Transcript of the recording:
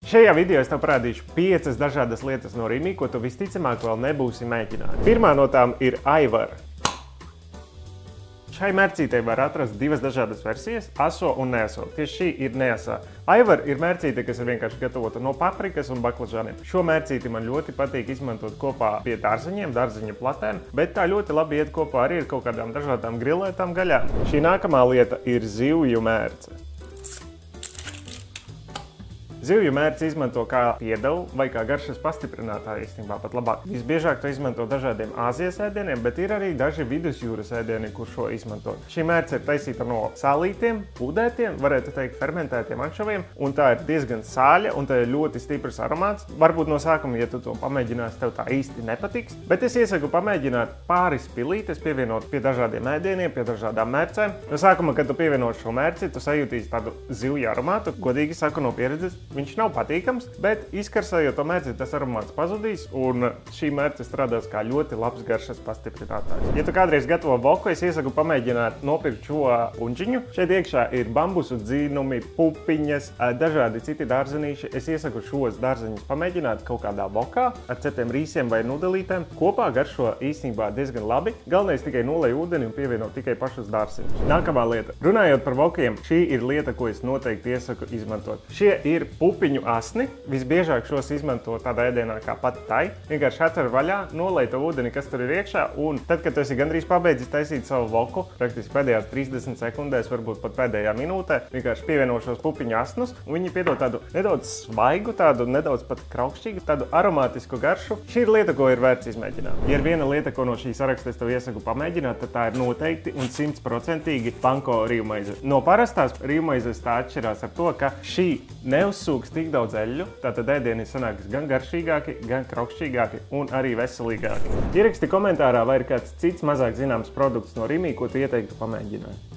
Šajā video es tev parādīšu 5 dažādas lietas no Rimi, ko tu visticamāk vēl nebūsi mēģinājis. Pirmā no tām ir Aivar. Šai mērcītei var atrast 2 dažādas versijas – aso un neaso. Tieši šī ir neasā. Aivar ir mērcīte, kas ir vienkārši gatavota no paprikas un baklažāniem. Šo mērcīti man ļoti patīk izmantot kopā pie dārzeņiem, dārzeņa platēm, bet tā ļoti labi iet kopā arī ar kaut kādām dažādām grilētām gaļām. Šī nākamā lieta ir zivju mērce. Zivju mērci izmanto kā piedevu vai kā garšas pastiprinātāju, īstenībā pat labāk. Visbiežāk to izmanto dažādiem Āzijas ēdieniem, bet ir arī daži vidusjūras ēdieni, kur šo izmanto. Šī mērce ir taisīta no sālītiem, pūdētiem, varētu teikt fermentētiem anšoviem, un tā ir diezgan sāļa, un tā ir ļoti stiprs aromāts. Varbūt no sākuma, ja tu to pamēģināsi, tev tā īsti nepatiks, bet es iesaku pamēģināt pāris pilītes, pievienot pie dažādiem ēdieniem, pie dažādām mērcēm. No sākuma, kad tu pievienot šo mērci, tu sajūtīsi tādu zivju aromātu. Godīgi saku no pieredzes, viņš nav patīkams, bet izkarsējot to mērci, tas aromāts pazudīs, un šī mērce strādās kā ļoti labs garšas pastiprinātājs. Ja tu kādreiz gatavo voku, es iesaku pamēģināt nopirkt šo puņģiņu. Šeit iekšā ir bambusu dzīnumi, pupiņas, dažādi citi dārzenīši. Es iesaku šos dārzeņus pamēģināt kaut kādā vokā ar ceptiem rīsiem vai nudelītēm. Kopā garšo īstenībā diezgan labi. Galvenais tikai nolej ūdeni un pievienot tikai pašus dārzeņus. Nākamā lieta. Runājot par vokiem, šī ir lieta, ko es noteikti iesaku izmantot. Šie ir pupiņu asni. Visbiežāk šos izmanto tādā ēdienā kā pad thai. Vienkārši atver vaļā, nolej to ūdeni, kas tur ir iekšā, un tad, kad tu esi gandrīz pabeidzis taisīt savu voku, praktiski pēdējās 30 sekundēs, varbūt pat pēdējā minūtē, vienkārši pievieno šos pupiņu asnus, un viņi piedod tādu nedaudz svaigu, tādu nedaudz pat kraukšķīgu, tādu aromātisku garšu. Šī ir lieta, ko ir vērts izmēģināt. Ja ir viena lieta, ko no šī saraksta es tev iesaku pamēģināt, tad tā ir noteikti un 100% panko rīvmaize. No parastās rīvmaizes tā atšķirās ar to, ka šī neuzsūks tik daudz eļļu, tātad ēdieni sanāks gan garšīgāki, gan kraukšķīgāki un arī veselīgāki. Ieraksti komentārā, vai ir kāds cits mazāk zināms produkts no Rimi, ko tu ieteiktu pamēģināt.